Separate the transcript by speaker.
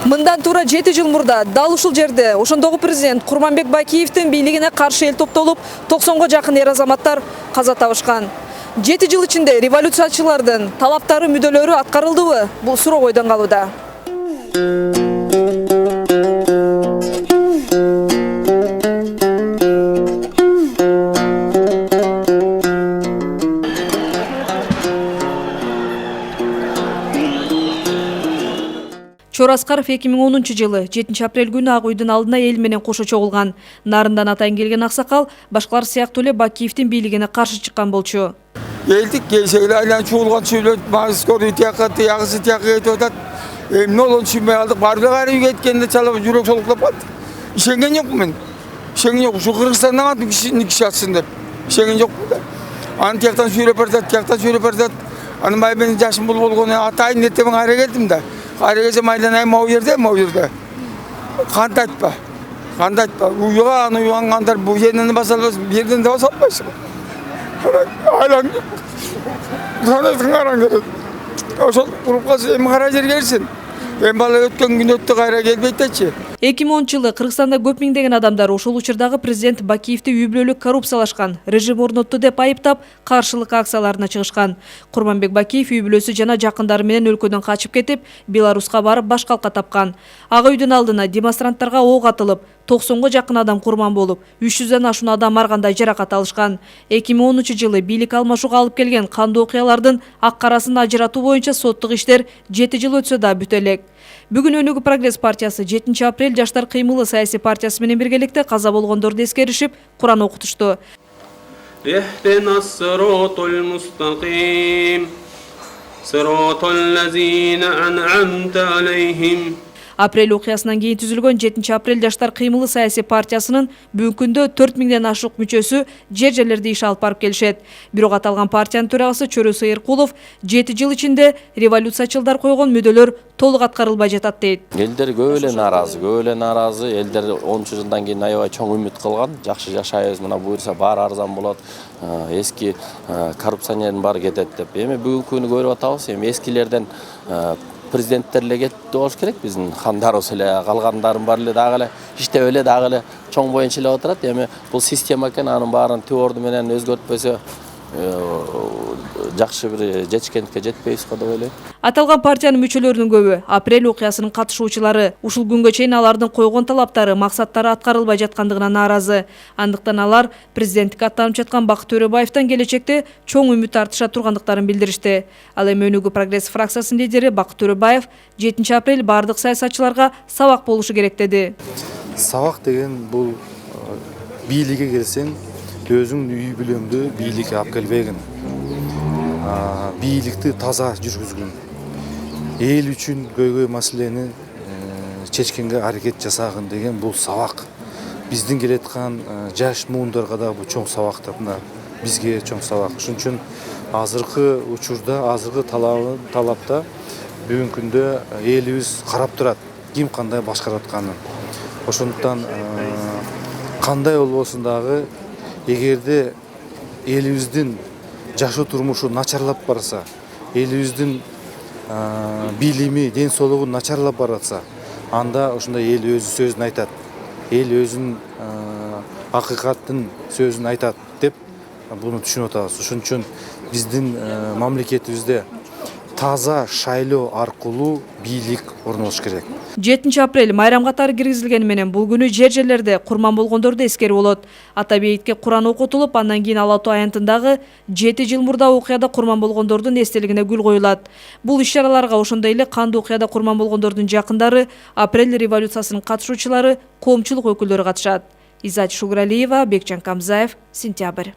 Speaker 1: Мындан туура 7 жыл мурда дал ушул жерде ошондогу президент Курманбек Бакиевдин бийлигине каршы эл топтолуп 90го жакын эр азаматтар каза табышкан. 7 жыл ичинде революциячылардын талаптары, мүдөлөрү аткарылдыбы? Бул суроо ойдон калууда. Чор Аскаров 2010 жылы 7 апрель күнү Ак үйдүн алдына эл менен кошо чогулган. Нарындан атайын келген аксакал башкалар сыяктуу эле Бакиевдин бийлигине каршы чыккан болчу.
Speaker 2: Элдик келсейле айлан чуулган сүйлөт, скорый тиякка, тиягысы тиякка кетип атат. Эмне болуп түшүнбөй алдык. Барды кайра үйгө кеткенде чалып жүрөк солуктап калды. Ишенген жокмун мен. Ишенген жок. Ушу Кыргызстандан атын киши атсын деп. Ишенген жокмун да. Аны тияктан сүйлөп баратат, тияктан сүйлөп баратат. Аны менин жашым бул болгону атайын деп кайра келдим да. Кайра келсем айланайын могу жерде. Канды айтпа. Уюга аны уюгангандар бу жерден басалбас, бу жерден да басалбайсың. Айлан. Санасын караң керек. Ошол группка эми кара жер келсин. Эми бала өткөн күн өттү кайра келбейтечи.
Speaker 1: 2010 жылы Кыргызстанда көп миңдеген адамдар ошол учурдагы президент Бакиевди үй бүлөлүк коррупциялашкан, режим орнотту деп айыптап, каршылык акцияларына чыгышкан. Курманбек Бакиев үй бүлөсү жана жакындары менен өлкөдөн качып кетип, Беларуска барып баш калка тапкан. Ак үйдүн алдына демонстранттарга ок атылып, 90го жакын адам курман болуп, 300дөн ашуун адам аргандай жаракат алышкан. 2010 жылы бийлик алмашууга алып келген кандуу окуялардын ак карасын ажыратуу боюнча соттук иштер 7 жыл өтсө да бүтө элек. Бүгүн Өнүгүү Прогресс партиясы 7 апрель Жаштар кыймылы саясий партиясы менен биргеликте каза болгондорду эскеришип, Куран окутушту. Апрель окуясынан кийин түзүлгөн 7 апрель Жаштар кыймылы саясий партиясынын бүгүнкү күндө 4000ден ашык мүчөсү жер-жерлерди иш алып барып келишет. Бирок аталган партиянын төрагасы Чөрө Сыйыркулов 7 жыл ичинде революциячылар койгон мүдөлөр толук аткарылбай жатат дейт.
Speaker 3: Элдер көп эле нааразы. Элдер 10 жылдан кийин аябай чоң үмүт кылган. Жакшы жашайбыз, мына буюрса баары арзан болот. Эски коррупционердин баары кетет деп. Эми бүгүнкү күнү көрүп атабыз. Эми эскилерден президенттер эле кетти болуш керек. Биздин хандарыбыз эле, калгандарын баары эле дагы эле иштеп эле дагы эле чоң боюнча эле отурат. Эми бул система экен, анын баарын теорду менен өзгөртпөсө жакшы бир жетишкендикке жетпейбиз го деп ойлойм.
Speaker 1: Аталган партиянын мүчөлөрүнүн көбү апрель окуясынын катышуучулары. Ушул күнгө чейин алардын койгон талаптары, максаттары аткарылбай жаткандыгына нааразы. Андыктан алар президенттикке аттанып жаткан Бакыт Төрөбаевден келечекте чоң үмүт артыша тургандыктарын билдиришти. Ал эми Өнүгүү Прогресс фракциясынын лидери Бакыт Төрөбаев 7 апрель бардык саясатчыларга сабак болушу керек деди.
Speaker 4: Сабак деген бул бийликке келсең, өзүң үй бүлөңдү бийликке алып келбегин. Бийликти таза жүргүзгүн. Эл үчүн көйгөй маселени чечкенге аракет жасагын деген бул сабак. Биздин келеткан жаш муундарга да бул чоң сабак да, бизге чоң сабак. Ошон үчүн азыркы учурда, азыркы талапта бүгүнкү күндө элибиз карап турат, ким кандай башкарып атканын. Ошондуктан кандай болбосун дагы, эгерде элибиздин жашоо турмушу начарлап барса, элибиздин билими, ден соолугу начарлап баратса, анда ошондой эл өз сөзүн айтат. Эл өзүнүн акыйкаттын сөзүн айтат деп буну түшүнүп атабыз. Ошон үчүн биздин мамлекетибизде таза шайлоо аркылуу бийлик орнолуш керек.
Speaker 1: 7 апрель майрам катары киргизилгени менен бул күнү жер-жерлерде курман болгондорду эскерип болот. Ата бейитке Куран окутулуп, андан кийин Ала Тоо аянтындагы 7 жыл мурда окуяда курман болгондордун эстелигине гүл коюлат. Бул иш-чараларга ошондой эле кандуу окуяда курман болгондордун жакындары, апрель революциясынын катышуучулары, коомчулук өкүлдөрү катышат. Изат Шугралиева, Бекжан Камзаев, Сентябрь.